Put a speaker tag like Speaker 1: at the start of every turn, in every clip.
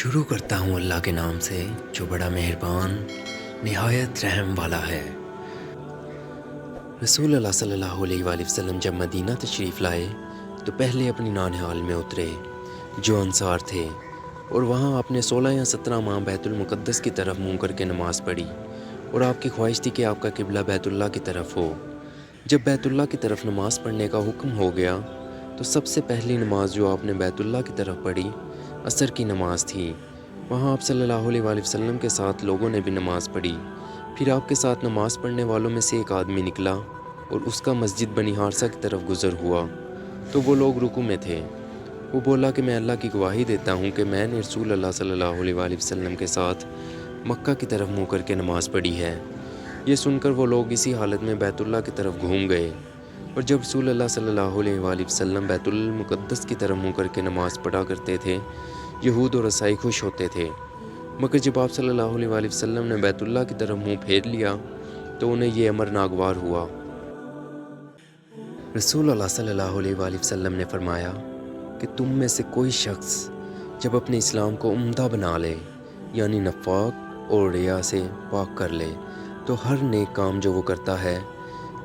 Speaker 1: شروع کرتا ہوں اللہ کے نام سے جو بڑا مہربان نہایت رحم والا ہے۔ رسول اللہ صلی اللہ علیہ وآلہ وسلم جب مدینہ تشریف لائے تو پہلے اپنی نانہال میں اترے جو انصار تھے، اور وہاں آپ نے 16 یا 17 ماہ بیت المقدس کی طرف منہ کر کے نماز پڑھی، اور آپ کی خواہش تھی کہ آپ کا قبلہ بیت اللہ کی طرف ہو۔ جب بیت اللہ کی طرف نماز پڑھنے کا حکم ہو گیا تو سب سے پہلی نماز جو آپ نے بیت اللہ کی طرف پڑھی عصر کی نماز تھی۔ وہاں آپ صلی اللہ علیہ وآلہ وسلم کے ساتھ لوگوں نے بھی نماز پڑھی۔ پھر آپ کے ساتھ نماز پڑھنے والوں میں سے ایک آدمی نکلا اور اس کا مسجد بنی حارثہ کی طرف گزر ہوا تو وہ لوگ رکوع میں تھے۔ وہ بولا کہ میں اللہ کی گواہی دیتا ہوں کہ میں نے رسول اللہ صلی اللہ علیہ وآلہ وسلم کے ساتھ مکہ کی طرف منہ کر کے نماز پڑھی ہے۔ یہ سن کر وہ لوگ اسی حالت میں بیت اللہ کی طرف گھوم گئے، اور جب رسول اللہ صلی اللہ علیہ وآلہ وسلم بیت المقدس کی طرف منہ کر کے نماز پڑھا کرتے تھے، یہود اور عیسائی خوش ہوتے تھے، مگر جب آپ صلی اللہ علیہ وآلہ وسلم نے بیت اللہ کی طرف منہ پھیر لیا تو انہیں یہ امر ناگوار ہوا۔ رسول اللہ صلی اللہ علیہ وآلہ وسلم نے فرمایا کہ تم میں سے کوئی شخص جب اپنے اسلام کو عمدہ بنا لے، یعنی نفاق اور ریا سے پاک کر لے، تو ہر نیک کام جو وہ کرتا ہے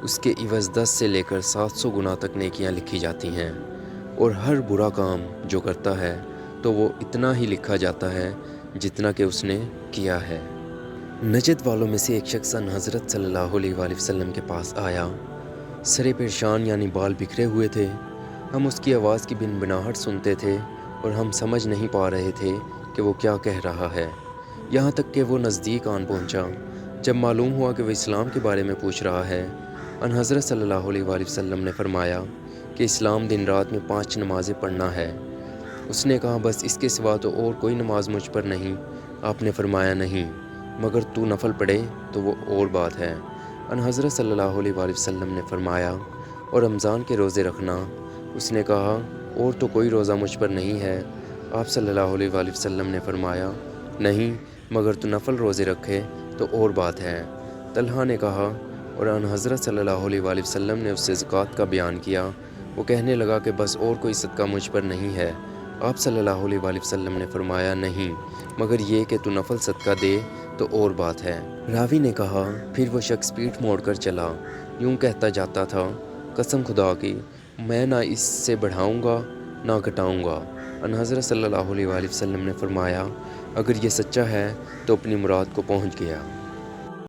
Speaker 1: اس کے عوض 10 سے لے کر 700 گنا تک نیکیاں لکھی جاتی ہیں، اور ہر برا کام جو کرتا ہے تو وہ اتنا ہی لکھا جاتا ہے جتنا کہ اس نے کیا ہے۔ نجد والوں میں سے ایک شخص ان حضرت صلی اللہ علیہ وآلہ وسلم کے پاس آیا، سرے پریشان یعنی بال بکھرے ہوئے تھے۔ ہم اس کی آواز کی بنبناہٹ سنتے تھے اور ہم سمجھ نہیں پا رہے تھے کہ وہ کیا کہہ رہا ہے، یہاں تک کہ وہ نزدیک آن پہنچا۔ جب معلوم ہوا کہ وہ اسلام کے بارے میں پوچھ رہا ہے، ان حضرت صلی اللہ علیہ وآلہ وسلم نے فرمایا کہ اسلام دن رات میں 5 نمازیں پڑھنا ہے۔ اس نے کہا بس اس کے سوا تو اور کوئی نماز مجھ پر نہیں؟ آپ نے فرمایا نہیں، مگر تو نفل پڑھے تو وہ اور بات ہے۔ ان حضرت صلی اللہ علیہ وآلہ وسلم نے فرمایا اور رمضان کے روزے رکھنا؟ اس نے کہا اور تو کوئی روزہ مجھ پر نہیں ہے۔ آپ صلی اللہ علیہ وآلہ وسلم نے فرمایا نہیں، مگر تو نفل روزے رکھے تو اور بات ہے۔ طلحہ نے کہا اور ان حضرت صلی اللہ علیہ وآلہ وسلم نے اس سے زکوٰۃ کا بیان کیا۔ وہ کہنے لگا کہ بس اور کوئی صدقہ مجھ پر نہیں ہے۔ آپ صلی اللہ علیہ وآلہ وسلم نے فرمایا نہیں، مگر یہ کہ تو نفل صدقہ دے تو اور بات ہے۔ راوی نے کہا پھر وہ شخص پیٹھ موڑ کر چلا، یوں کہتا جاتا تھا قسم خدا کی میں نہ اس سے بڑھاؤں گا نہ گھٹاؤں گا۔ ان حضرت صلی اللہ علیہ وآلہ وسلم نے فرمایا اگر یہ سچا ہے تو اپنی مراد کو پہنچ گیا۔